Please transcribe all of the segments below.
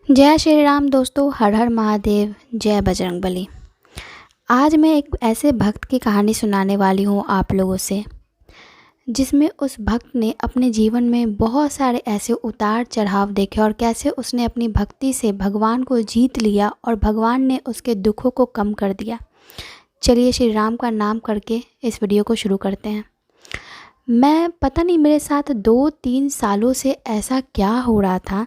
जय श्री राम दोस्तों। हर हर महादेव। जय बजरंगबली। आज मैं एक ऐसे भक्त की कहानी सुनाने वाली हूँ आप लोगों से, जिसमें उस भक्त ने अपने जीवन में बहुत सारे ऐसे उतार चढ़ाव देखे और कैसे उसने अपनी भक्ति से भगवान को जीत लिया और भगवान ने उसके दुखों को कम कर दिया। चलिए श्री राम का नाम करके इस वीडियो को शुरू करते हैं। मैं पता नहीं मेरे साथ 2-3 सालों से ऐसा क्या हो रहा था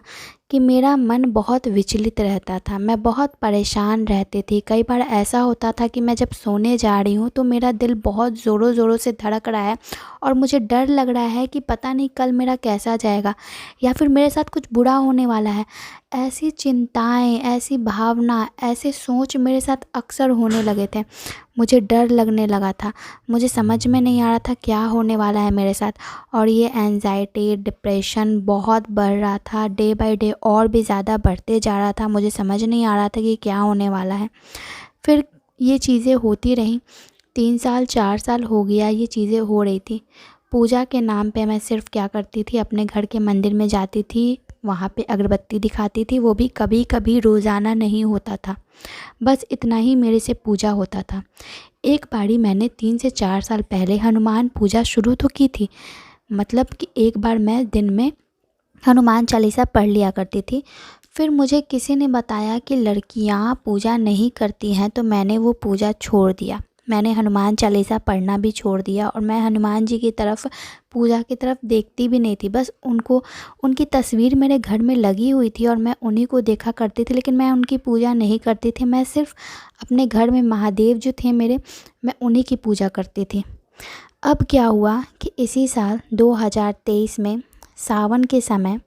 कि मेरा मन बहुत विचलित रहता था। मैं बहुत परेशान रहती थी। कई बार ऐसा होता था कि मैं जब सोने जा रही हूँ तो मेरा दिल बहुत ज़ोरों ज़ोरों से धड़क रहा है और मुझे डर लग रहा है कि पता नहीं कल मेरा कैसा जाएगा या फिर मेरे साथ कुछ बुरा होने वाला है। ऐसी चिंताएं, ऐसी भावना, ऐसे सोच मेरे साथ अक्सर होने लगे थे। मुझे डर लगने लगा था। मुझे समझ में नहीं आ रहा था क्या होने वाला है मेरे साथ। और ये एंजाइटी, डिप्रेशन बहुत बढ़ रहा था। डे बाय डे और भी ज़्यादा बढ़ते जा रहा था। मुझे समझ नहीं आ रहा था कि क्या होने वाला है। फिर ये चीज़ें होती रहीं। 3 साल 4 साल हो गया ये चीज़ें हो रही थी। पूजा के नाम पे मैं सिर्फ क्या करती थी, अपने घर के मंदिर में जाती थी, वहाँ पे अगरबत्ती दिखाती थी। वो भी कभी कभी, रोज़ाना नहीं होता था। बस इतना ही मेरे से पूजा होता था। एक बारी मैंने 3 से 4 साल पहले हनुमान पूजा शुरू तो की थी। मतलब कि एक बार मैं दिन में हनुमान चालीसा पढ़ लिया करती थी। फिर मुझे किसी ने बताया कि लड़कियां पूजा नहीं करती हैं, तो मैंने वो पूजा छोड़ दिया। मैंने हनुमान चालीसा पढ़ना भी छोड़ दिया और मैं हनुमान जी की तरफ, पूजा की तरफ देखती भी नहीं थी। बस उनकी तस्वीर मेरे घर में लगी हुई थी और मैं उन्हीं को देखा करती थी, लेकिन मैं उनकी पूजा नहीं करती थी। मैं सिर्फ अपने घर में महादेव जो थे मेरे, मैं उन्हीं की पूजा करती थी। अब क्या हुआ कि इसी साल 2023 में सावन के समय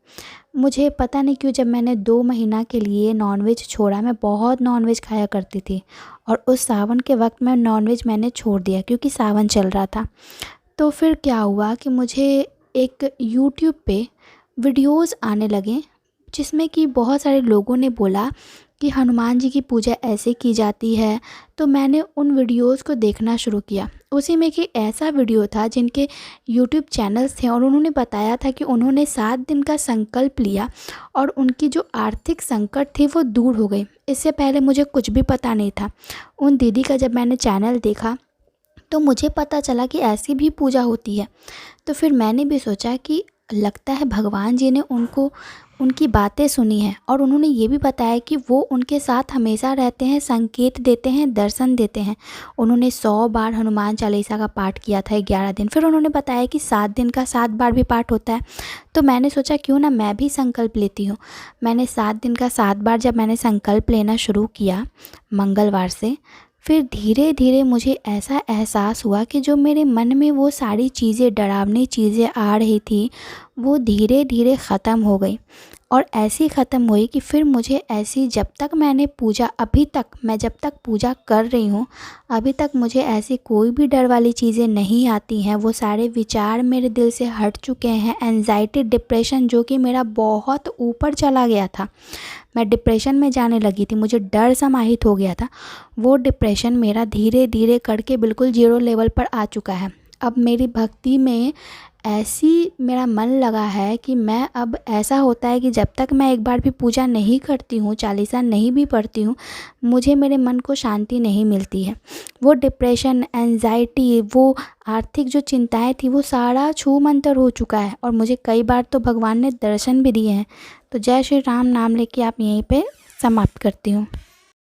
मुझे पता नहीं क्यों, जब मैंने 2 महीना के लिए नॉनवेज छोड़ा, मैं बहुत नॉनवेज खाया करती थी और उस सावन के वक्त में नॉनवेज मैंने छोड़ दिया क्योंकि सावन चल रहा था। तो फिर क्या हुआ कि मुझे एक यूट्यूब पे वीडियोस आने लगे, जिसमें कि बहुत सारे लोगों ने बोला कि हनुमान जी की पूजा ऐसे की जाती है। तो मैंने उन वीडियोस को देखना शुरू किया। उसी में कि ऐसा वीडियो था जिनके यूट्यूब चैनल्स थे और उन्होंने बताया था कि उन्होंने 7 दिन का संकल्प लिया और उनकी जो आर्थिक संकट थी वो दूर हो गई। इससे पहले मुझे कुछ भी पता नहीं था। उन दीदी का जब मैंने चैनल देखा तो मुझे पता चला कि ऐसी भी पूजा होती है। तो फिर मैंने भी सोचा कि लगता है भगवान जी ने उनकी बातें सुनी हैं और उन्होंने ये भी बताया कि वो उनके साथ हमेशा रहते हैं, संकेत देते हैं, दर्शन देते हैं। उन्होंने 100 बार हनुमान चालीसा का पाठ किया था 11 दिन। फिर उन्होंने बताया कि 7 दिन का 7 बार भी पाठ होता है। तो मैंने सोचा क्यों ना मैं भी संकल्प लेती हूँ। मैंने 7 दिन का 7 बार जब मैंने संकल्प लेना शुरू किया मंगलवार से, फिर धीरे धीरे मुझे ऐसा एहसास हुआ कि जो मेरे मन में वो सारी चीज़ें, डरावनी चीज़ें आ रही थी, वो धीरे धीरे ख़त्म हो गई। और ऐसी ख़त्म हुई कि फिर मुझे ऐसी, जब तक मैंने पूजा, अभी तक मैं जब तक पूजा कर रही हूँ, अभी तक मुझे ऐसी कोई भी डर वाली चीज़ें नहीं आती हैं। वो सारे विचार मेरे दिल से हट चुके हैं। एंजाइटी, डिप्रेशन जो कि मेरा बहुत ऊपर चला गया था, मैं डिप्रेशन में जाने लगी थी, मुझे डर समाहित हो गया था, वो डिप्रेशन मेरा धीरे धीरे करके बिल्कुल 0 लेवल पर आ चुका है। अब मेरी भक्ति में ऐसी मेरा मन लगा है कि मैं, अब ऐसा होता है कि जब तक मैं एक बार भी पूजा नहीं करती हूँ, चालीसा नहीं भी पढ़ती हूँ, मुझे, मेरे मन को शांति नहीं मिलती है। वो डिप्रेशन, एंजाइटी, वो आर्थिक जो चिंताएं थी, वो सारा छू मंतर हो चुका है और मुझे कई बार तो भगवान ने दर्शन भी दिए हैं। तो जय श्री राम नाम लेके आप यहीं पे समाप्त करती हूँ।